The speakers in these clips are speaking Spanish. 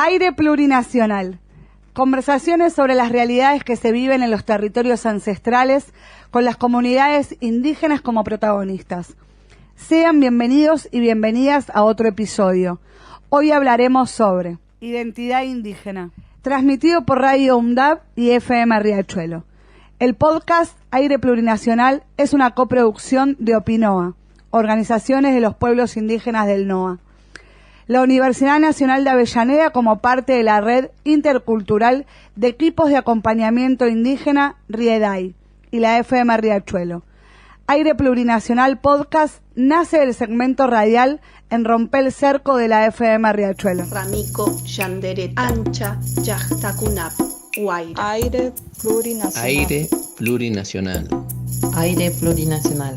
Aire plurinacional. Conversaciones sobre las realidades que se viven en los territorios ancestrales con las comunidades indígenas como protagonistas. Sean bienvenidos y bienvenidas a otro episodio. Hoy hablaremos sobre identidad indígena, transmitido por Radio UNDAV y FM Riachuelo. El podcast Aire Plurinacional es una coproducción de Opinoa, organizaciones de los pueblos indígenas del NOA, la Universidad Nacional de Avellaneda como parte de la red intercultural de equipos de acompañamiento indígena RIEDAI y la FM Riachuelo. Aire Plurinacional Podcast nace del segmento radial en Romper el Cerco de la FM Riachuelo. Ramico, Yanderet, Ancha, Yachtakunap, Guaira. Aire Plurinacional. Aire Plurinacional. Aire Plurinacional.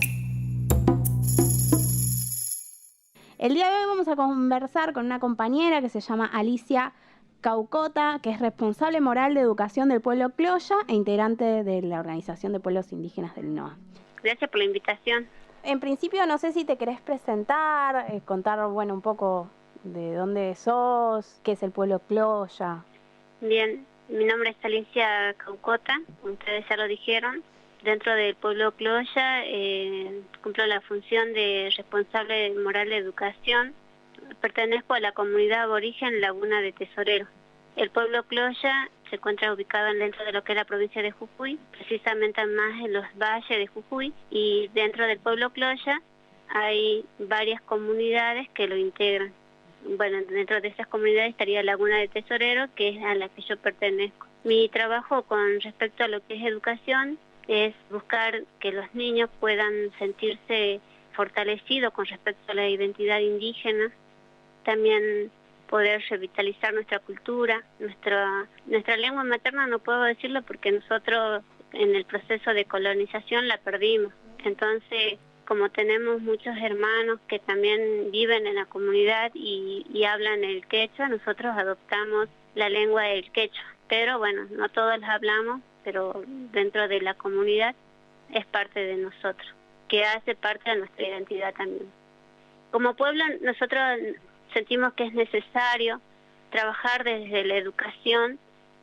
El día de hoy vamos a conversar con una compañera que se llama Alicia Caucota, que es responsable moral de educación del pueblo Cloya e integrante de la Organización de Pueblos Indígenas del NOA. Gracias por la invitación. En principio, no sé si te querés presentar, contar un poco de dónde sos, qué es el pueblo Cloya. Bien, mi nombre es Alicia Caucota, ustedes ya lo dijeron. Dentro del pueblo Cloya cumplo la función de responsable moral de educación. Pertenezco a la comunidad aborigen Laguna de Tesorero. El pueblo Cloya se encuentra ubicado dentro de lo que es la provincia de Jujuy, precisamente más en los valles de Jujuy, y dentro del pueblo Cloya hay varias comunidades que lo integran. Bueno, dentro de esas comunidades estaría Laguna de Tesorero, que es a la que yo pertenezco. Mi trabajo con respecto a lo que es educación es buscar que los niños puedan sentirse fortalecidos con respecto a la identidad indígena, también poder revitalizar nuestra cultura, nuestra lengua materna no puedo decirlo porque nosotros en el proceso de colonización la perdimos. Entonces, como tenemos muchos hermanos que también viven en la comunidad y hablan el quechua, nosotros adoptamos la lengua del quechua. Pero bueno, no todos la hablamos, pero dentro de la comunidad es parte de nosotros, que hace parte de nuestra identidad también. Como pueblo, nosotros sentimos que es necesario trabajar desde la educación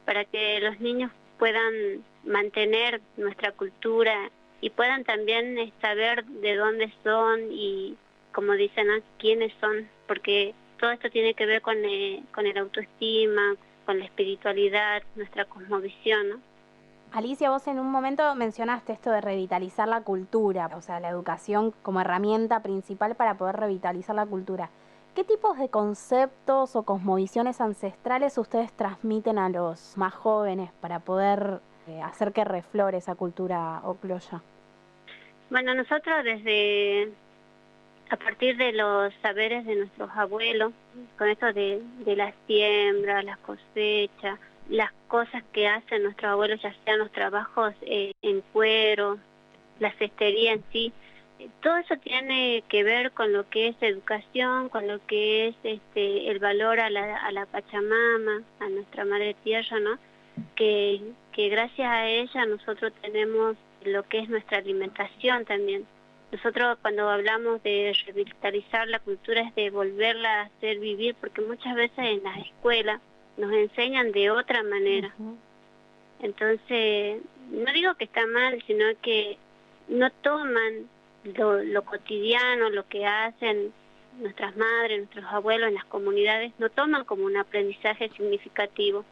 para que los niños puedan mantener nuestra cultura y puedan también saber de dónde son y, como dicen, quiénes son, porque todo esto tiene que ver con el autoestima, con la espiritualidad, nuestra cosmovisión, ¿no? Alicia, vos en un momento mencionaste esto de revitalizar la cultura, o sea, la educación como herramienta principal para poder revitalizar la cultura. ¿Qué tipos de conceptos o cosmovisiones ancestrales ustedes transmiten a los más jóvenes para poder hacer que reflore esa cultura ocloya? Bueno, nosotros a partir de los saberes de nuestros abuelos, con esto de la siembra, las cosechas, las cosas que hacen nuestros abuelos, ya sean los trabajos en cuero, la cestería en sí, todo eso tiene que ver con lo que es educación, con lo que es el valor a la Pachamama, a nuestra Madre Tierra, ¿no? Que gracias a ella nosotros tenemos lo que es nuestra alimentación también. Nosotros cuando hablamos de revitalizar la cultura es de volverla a hacer vivir, porque muchas veces en las escuelas nos enseñan de otra manera. Uh-huh. Entonces, no digo que está mal, sino que no toman lo cotidiano, lo que hacen nuestras madres, nuestros abuelos en las comunidades, no toman como un aprendizaje significativo.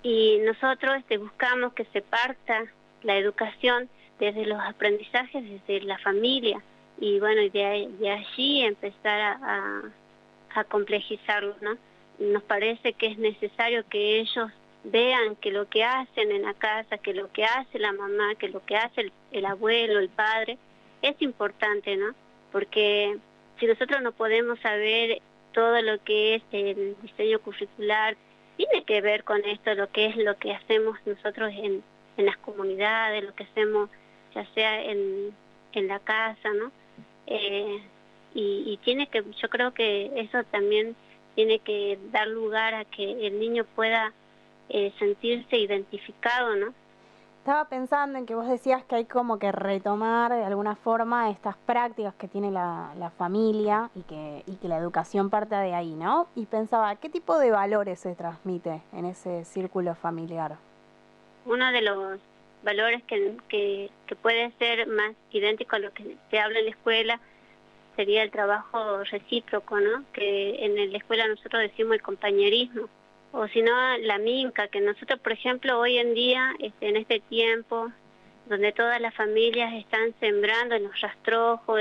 Y nosotros buscamos que se parta la educación desde los aprendizajes, desde la familia, y bueno, de allí empezar a complejizarlo, ¿no? Nos parece que es necesario que ellos vean que lo que hacen en la casa, que lo que hace la mamá, que lo que hace el abuelo, el padre, es importante, ¿no? Porque si nosotros no podemos saber todo lo que es el diseño curricular, tiene que ver con esto, lo que es lo que hacemos nosotros en las comunidades, lo que hacemos ya sea en la casa, ¿no? Y tiene que, yo creo que eso también tiene que dar lugar a que el niño pueda sentirse identificado, ¿no? Estaba pensando en que vos decías que hay como que retomar de alguna forma estas prácticas que tiene la familia y que la educación parte de ahí, ¿no? Y pensaba, ¿qué tipo de valores se transmite en ese círculo familiar? Uno de los valores que puede ser más idéntico a lo que se habla en la escuela sería el trabajo recíproco, ¿no? Que en la escuela nosotros decimos el compañerismo, o si no la minca, que nosotros, por ejemplo, hoy en día, en este tiempo, donde todas las familias están sembrando en los rastrojos,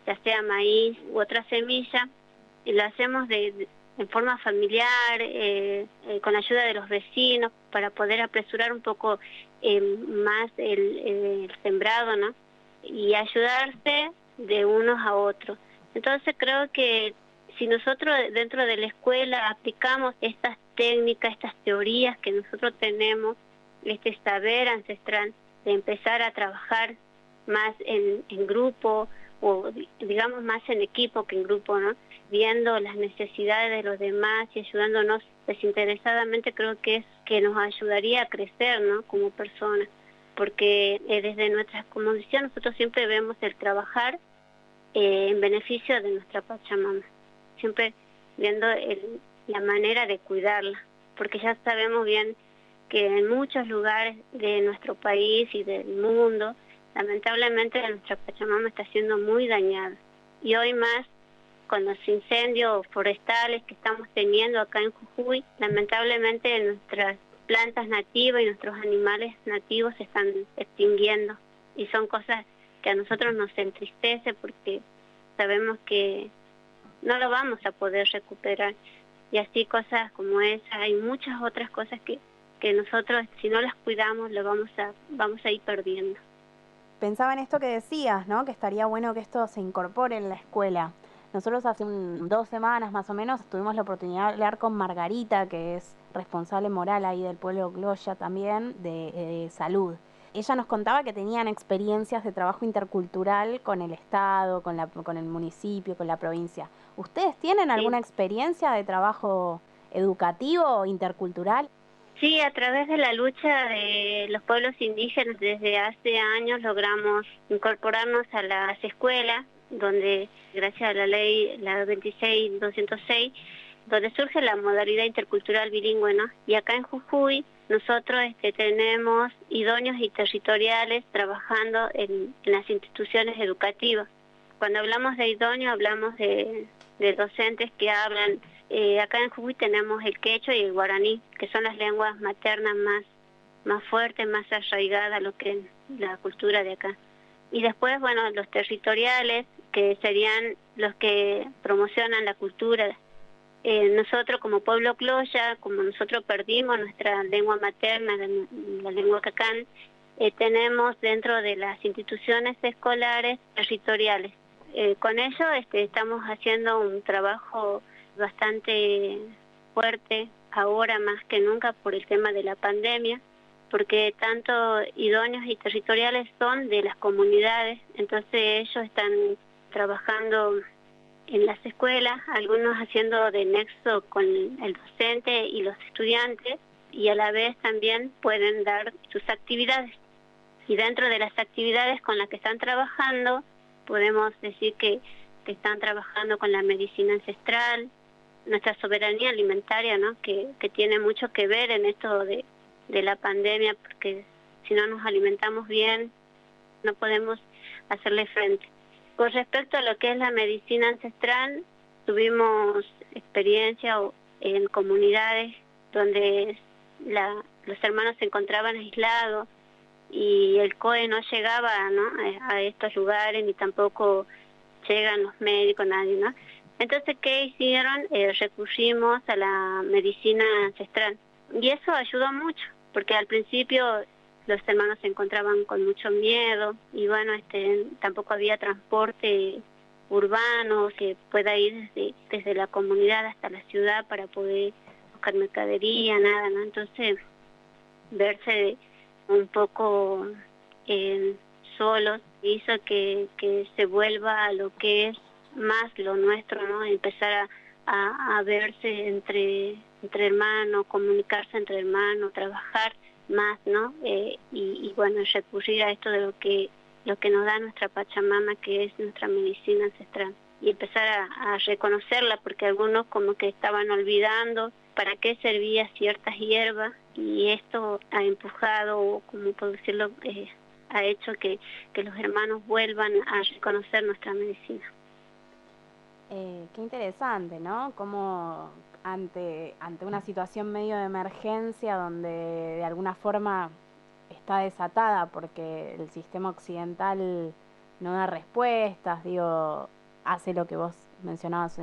ya sea maíz u otra semilla, y lo hacemos en forma familiar, con la ayuda de los vecinos, para poder apresurar un poco más el sembrado, ¿no? Y ayudarse de unos a otros. Entonces creo que si nosotros dentro de la escuela aplicamos estas técnicas, estas teorías que nosotros tenemos, este saber ancestral de empezar a trabajar más en grupo, o digamos más en equipo que en grupo, ¿no? Viendo las necesidades de los demás y ayudándonos desinteresadamente, creo que es que nos ayudaría a crecer, ¿no? Como personas, porque desde nuestra condición nosotros siempre vemos el trabajar en beneficio de nuestra Pachamama, siempre viendo la manera de cuidarla, porque ya sabemos bien que en muchos lugares de nuestro país y del mundo, lamentablemente nuestra Pachamama está siendo muy dañada, y hoy más con los incendios forestales que estamos teniendo acá en Jujuy, lamentablemente nuestras plantas nativas y nuestros animales nativos se están extinguiendo, y son cosas que a nosotros nos entristece porque sabemos que no lo vamos a poder recuperar, y así cosas como esa, hay muchas otras cosas que nosotros, si no las cuidamos, lo vamos a ir perdiendo. Pensaba en esto que decías, ¿no? Que estaría bueno que esto se incorpore en la escuela. Nosotros hace 2 semanas más o menos tuvimos la oportunidad de hablar con Margarita, que es responsable moral ahí del pueblo Cloya también, de salud. Ella nos contaba que tenían experiencias de trabajo intercultural con el Estado, con el municipio, con la provincia. ¿Ustedes tienen alguna experiencia de trabajo educativo intercultural? Sí, a través de la lucha de los pueblos indígenas desde hace años logramos incorporarnos a las escuelas, donde gracias a la ley, la 26206, donde surge la modalidad intercultural bilingüe, ¿no? Y acá en Jujuy nosotros tenemos idóneos y territoriales trabajando en las instituciones educativas. Cuando hablamos de idóneos hablamos de docentes que hablan. Acá en Jujuy tenemos el quechua y el guaraní, que son las lenguas maternas más fuertes, más arraigadas a lo que es la cultura de acá. Y después, bueno, los territoriales, que serían los que promocionan la cultura. Nosotros como pueblo Cloya, como nosotros perdimos nuestra lengua materna, la lengua cacán, tenemos dentro de las instituciones escolares territoriales. Con ello estamos haciendo un trabajo bastante fuerte, ahora más que nunca por el tema de la pandemia, porque tanto idóneos y territoriales son de las comunidades, entonces ellos están trabajando en las escuelas, algunos haciendo de nexo con el docente y los estudiantes, y a la vez también pueden dar sus actividades. Y dentro de las actividades con las que están trabajando, podemos decir que están trabajando con la medicina ancestral, nuestra soberanía alimentaria, ¿no? que tiene mucho que ver en esto de la pandemia, porque si no nos alimentamos bien, no podemos hacerle frente. Con respecto a lo que es la medicina ancestral, tuvimos experiencia en comunidades donde los hermanos se encontraban aislados y el COE no llegaba, ¿no? a estos lugares, ni tampoco llegan los médicos, nadie, ¿no? Entonces, ¿qué hicieron? Recurrimos a la medicina ancestral. Y eso ayudó mucho, porque al principio los hermanos se encontraban con mucho miedo y bueno, tampoco había transporte urbano que pueda ir desde la comunidad hasta la ciudad para poder buscar mercadería, nada, ¿no? Entonces, verse un poco solos hizo que se vuelva a lo que es más lo nuestro, ¿no? Empezar a verse entre hermanos, comunicarse entre hermanos, trabajar más, ¿no? Y bueno, recurrir a esto de lo que nos da nuestra Pachamama, que es nuestra medicina ancestral, y empezar a reconocerla, porque algunos como que estaban olvidando para qué servía ciertas hierbas, y esto ha empujado, o como puedo decirlo, ha hecho que los hermanos vuelvan a reconocer nuestra medicina. Qué interesante, ¿no? Como ante una situación medio de emergencia donde de alguna forma está desatada porque el sistema occidental no da respuestas, digo, hace lo que vos mencionabas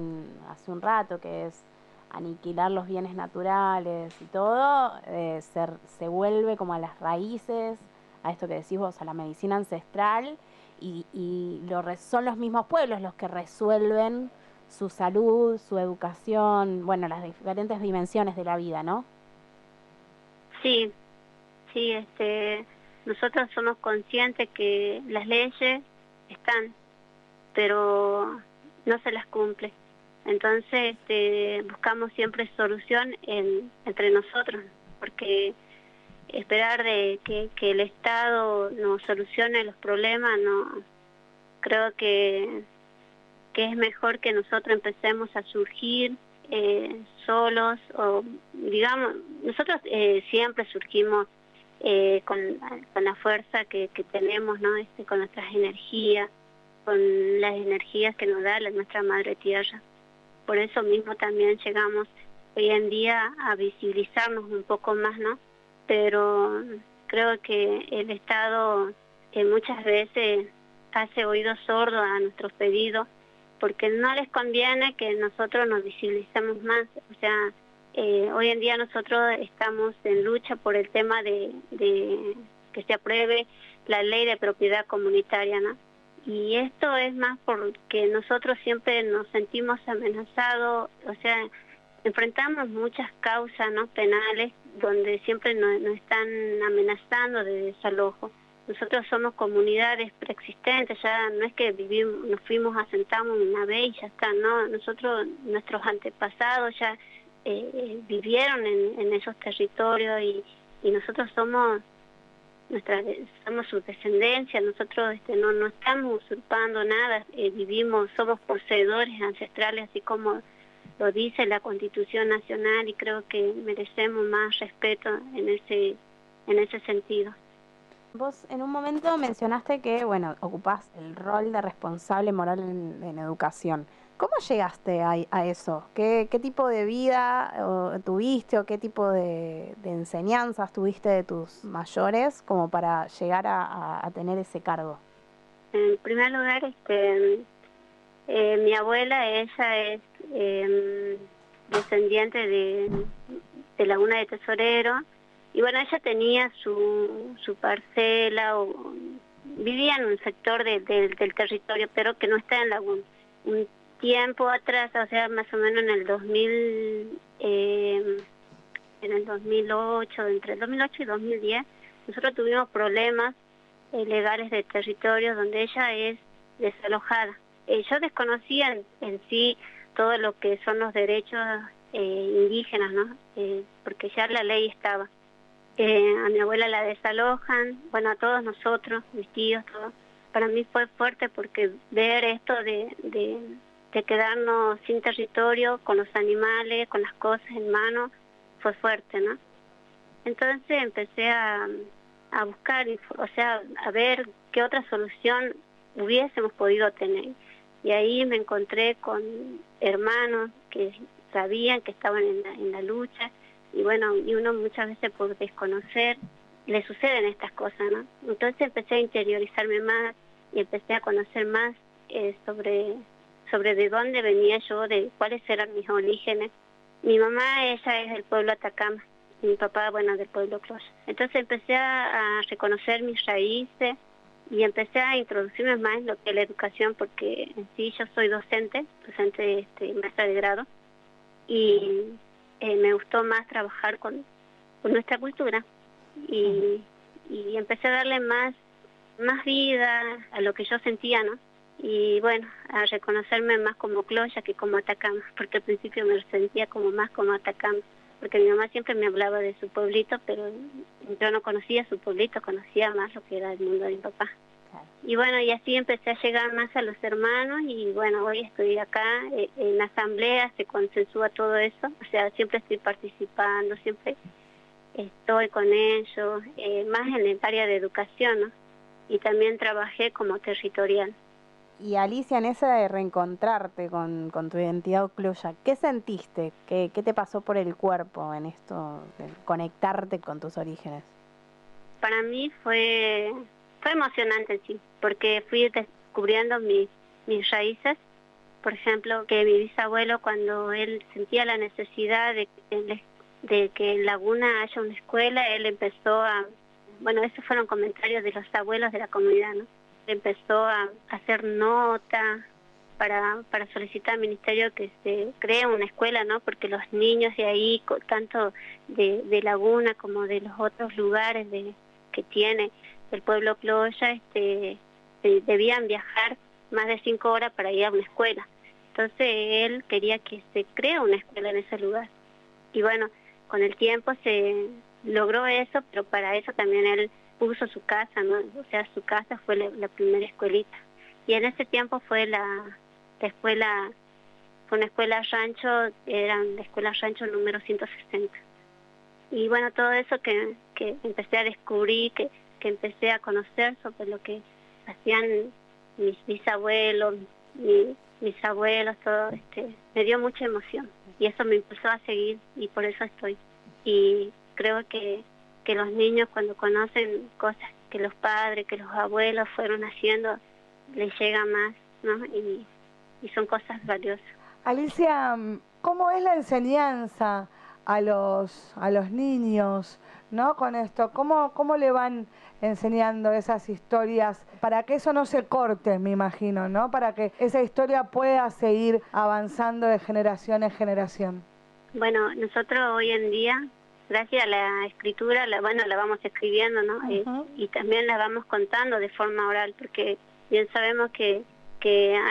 hace un rato, que es aniquilar los bienes naturales y todo, se vuelve como a las raíces, a esto que decís vos, a la medicina ancestral, y son los mismos pueblos los que resuelven su salud, su educación, bueno, las diferentes dimensiones de la vida, ¿no? Sí, sí, nosotros somos conscientes que las leyes están, pero no se las cumple. Entonces buscamos siempre solución entre nosotros, porque esperar de que el Estado nos solucione los problemas, no creo que es mejor que nosotros empecemos a surgir solos, o digamos, nosotros siempre surgimos con la fuerza que tenemos, ¿no? Con nuestras energías, con las energías que nos da nuestra Madre Tierra. Por eso mismo también llegamos hoy en día a visibilizarnos un poco más, ¿no? Pero creo que el Estado muchas veces hace oídos sordos a nuestros pedidos, porque no les conviene que nosotros nos visibilicemos más. O sea, hoy en día nosotros estamos en lucha por el tema de que se apruebe la ley de propiedad comunitaria, ¿no? Y esto es más porque nosotros siempre nos sentimos amenazados, o sea, enfrentamos muchas causas, ¿no?, penales, donde siempre nos están amenazando de desalojo. Nosotros somos comunidades preexistentes, ya no es que nos fuimos, asentamos una vez y ya está, no, nosotros, nuestros antepasados ya vivieron en esos territorios, y nosotros somos su descendencia. Nosotros no estamos usurpando nada, somos poseedores ancestrales, así como lo dice la Constitución Nacional, y creo que merecemos más respeto en ese sentido. Vos en un momento mencionaste que, bueno, ocupás el rol de responsable moral en educación. ¿Cómo llegaste a eso? ¿Qué tipo de vida tuviste, o qué tipo de enseñanzas tuviste de tus mayores como para llegar a tener ese cargo? En primer lugar, mi abuela, ella es descendiente de Laguna de Tesorero, y bueno, ella tenía su parcela, o vivía en un sector del territorio, pero que no está en Laguna. Un tiempo atrás, o sea, más o menos en el 2008, entre el 2008 y 2010, nosotros tuvimos problemas legales de territorio donde ella es desalojada. Yo desconocía en sí todo lo que son los derechos indígenas, ¿no? Porque ya la ley estaba. A mi abuela la desalojan, bueno, a todos nosotros, mis tíos, todos. Para mí fue fuerte, porque ver esto de quedarnos sin territorio, con los animales, con las cosas en mano, fue fuerte, ¿no? Entonces empecé a buscar, o sea, a ver qué otra solución hubiésemos podido tener. Y ahí me encontré con hermanos que sabían que estaban en la lucha, y bueno, y uno muchas veces por desconocer le suceden estas cosas, ¿no? Entonces empecé a interiorizarme más y empecé a conocer más sobre de dónde venía yo, de cuáles eran mis orígenes. Mi mamá, ella es del pueblo Atacama, y mi papá, bueno, del pueblo Cloya. Entonces empecé a reconocer mis raíces y empecé a introducirme más en lo que es la educación, porque en sí yo soy docente maestra de grado, y me gustó más trabajar con nuestra cultura, y empecé a darle más vida a lo que yo sentía, ¿no? Y bueno, a reconocerme más como Cloya que como Atacama, porque al principio me sentía más como Atacama. porque mi mamá siempre me hablaba de su pueblito, pero yo no conocía su pueblito, conocía más lo que era el mundo de mi papá. Y bueno, y así empecé a llegar más a los hermanos y bueno, hoy estoy acá en la asamblea, se consensúa todo eso, o sea, siempre estoy participando, siempre estoy con ellos, más en el área de educación, ¿no? Y también trabajé como territorial. Y Alicia, en ese de reencontrarte con tu identidad ucluya, ¿qué sentiste? ¿Qué te pasó por el cuerpo en esto de conectarte con tus orígenes? Para mí fue emocionante, sí, porque fui descubriendo mis raíces. Por ejemplo, que mi bisabuelo, cuando él sentía la necesidad de que en Laguna haya una escuela, él empezó bueno, esos fueron comentarios de los abuelos de la comunidad, ¿no? Empezó a hacer nota para solicitar al ministerio que se cree una escuela, ¿no? Porque los niños de ahí, tanto de Laguna como de los otros lugares que tiene el pueblo Cloya, debían viajar más de 5 horas para ir a una escuela. Entonces él quería que se cree una escuela en ese lugar. Y bueno, con el tiempo se logró eso, pero para eso también él puso su casa, ¿no? O sea, su casa fue la primera escuelita. Y en ese tiempo fue una escuela rancho, era la escuela rancho número 160. Y bueno, todo eso que empecé a descubrir, que empecé a conocer sobre lo que hacían mis bisabuelos, mis abuelos, todo, me dio mucha emoción. Y eso me impulsó a seguir y por eso estoy. Y creo que los niños cuando conocen cosas que los padres, que los abuelos fueron haciendo, les llega más, ¿no? Y son cosas valiosas. Alicia, ¿cómo es la enseñanza a los niños, ¿no? Con esto, ¿cómo le van enseñando esas historias para que eso no se corte, me imagino, ¿no? Para que esa historia pueda seguir avanzando de generación en generación. Bueno, nosotros hoy en día, gracias a la escritura, la vamos escribiendo, ¿no? Uh-huh. Y también la vamos contando de forma oral, porque bien sabemos que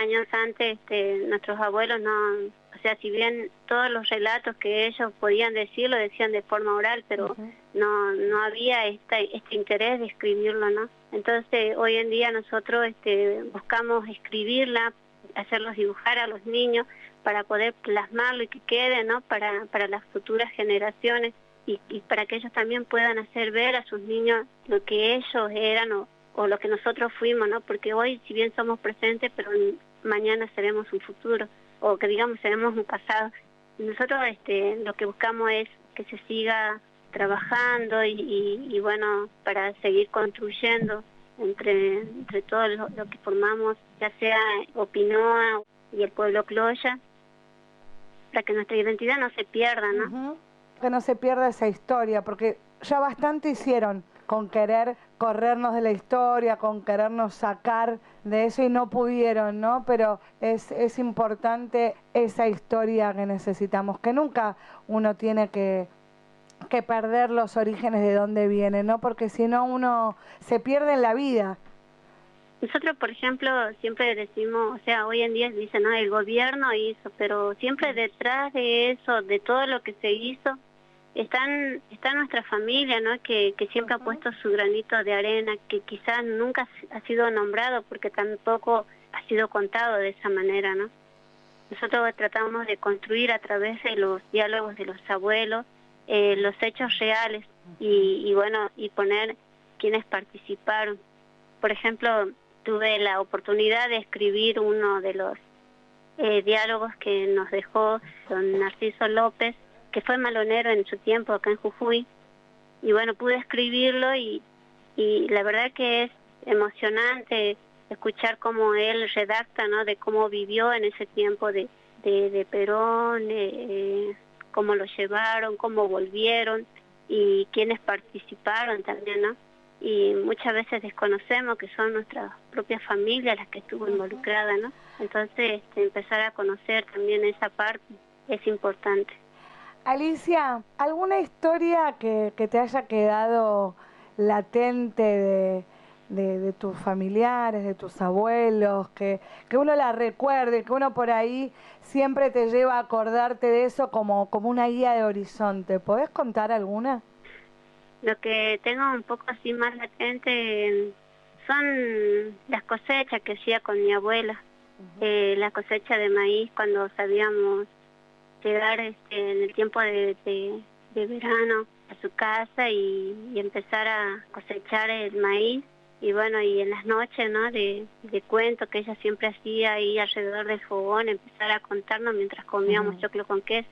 años antes nuestros abuelos no, o sea, si bien todos los relatos que ellos podían decir lo decían de forma oral, pero uh-huh. no había este interés de escribirlo, ¿no? Entonces hoy en día nosotros buscamos escribirla, hacerlos dibujar a los niños para poder plasmarlo y que quede, ¿no? Para las futuras generaciones y para que ellos también puedan hacer ver a sus niños lo que ellos eran o lo que nosotros fuimos, ¿no? Porque hoy, si bien somos presentes, pero mañana seremos un futuro, o que digamos seremos un pasado. Nosotros lo que buscamos es que se siga trabajando y bueno, para seguir construyendo entre todo lo que formamos, ya sea Opinoa y el pueblo Cloya, para que nuestra identidad no se pierda, ¿no? Uh-huh. Que no se pierda esa historia, porque ya bastante hicieron con querer corrernos de la historia, con querernos sacar de eso y no pudieron, ¿no? Pero es importante esa historia que necesitamos, que nunca uno tiene que perder los orígenes de dónde viene, ¿no? Porque si no uno se pierde en la vida. Nosotros, por ejemplo, siempre decimos, o sea, hoy en día dicen, no, el gobierno hizo, pero siempre detrás de eso, de todo lo que se hizo, está nuestra familia, ¿no? Que siempre ha puesto su granito de arena, que quizás nunca ha sido nombrado porque tampoco ha sido contado de esa manera, ¿no? Nosotros tratamos de construir a través de los diálogos de los abuelos los hechos reales y bueno, y poner quienes participaron. Por ejemplo, tuve la oportunidad de escribir uno de los diálogos que nos dejó don Narciso López, que fue malonero en su tiempo acá en Jujuy, y bueno, pude escribirlo y la verdad que es emocionante escuchar cómo él redacta, ¿no? De cómo vivió en ese tiempo de Perón, cómo lo llevaron, cómo volvieron y quiénes participaron también, ¿no? Y muchas veces desconocemos que son nuestras propias familias las que estuvo involucrada, ¿no? Entonces empezar a conocer también esa parte es importante. Alicia, ¿alguna historia que te haya quedado latente de tus familiares, de tus abuelos, que uno la recuerde, que uno por ahí siempre te lleva a acordarte de eso como una guía de horizonte. ¿Podés contar alguna? Lo que tengo un poco así más latente son las cosechas que hacía con mi abuela. La cosecha de maíz cuando sabíamos llegar en el tiempo de verano a su casa y empezar a cosechar el maíz. Y bueno, y en las noches, ¿no? De cuento que ella siempre hacía ahí alrededor del fogón, empezar a contarnos mientras comíamos choclo con queso.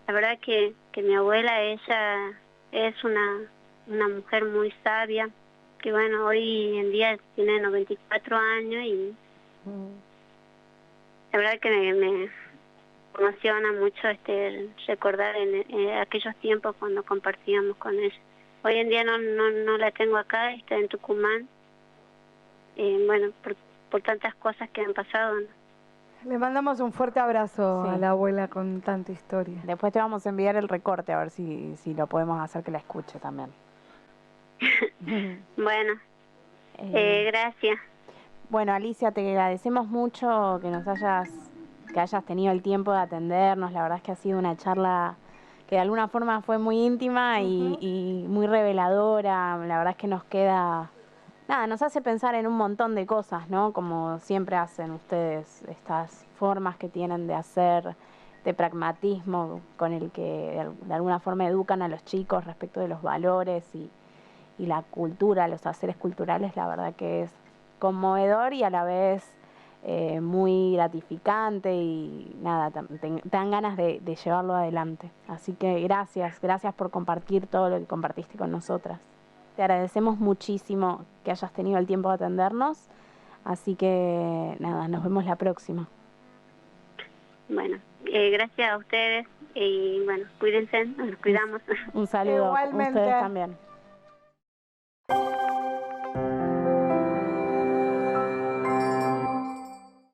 La verdad que mi abuela, ella es una mujer muy sabia, que bueno, hoy en día tiene 94 años y la verdad que me emociona mucho recordar en aquellos tiempos cuando compartíamos con ella. Hoy en día no la tengo acá, está en Tucumán. Bueno, por tantas cosas que han pasado, ¿no? Le mandamos un fuerte abrazo Sí. a la abuela con tanta historia. Después te vamos a enviar el recorte a ver si lo podemos hacer que la escuche también. Bueno, gracias. Bueno, Alicia, te agradecemos mucho que hayas tenido el tiempo de atendernos. La verdad es que ha sido una charla que de alguna forma fue muy íntima y muy reveladora. La verdad es que nos hace pensar en un montón de cosas, ¿no? Como siempre hacen ustedes, estas formas que tienen de hacer, de pragmatismo con el que de alguna forma educan a los chicos respecto de los valores y la cultura, los haceres culturales. La verdad que es conmovedor y a la vez muy gratificante y nada, te dan ganas de llevarlo adelante. Así que gracias por compartir todo lo que compartiste con nosotras. Te agradecemos muchísimo que hayas tenido el tiempo de atendernos, así que nada, nos vemos la próxima. Bueno, gracias a ustedes y bueno, cuídense, nos cuidamos. Un saludo, Igualmente. ustedes también.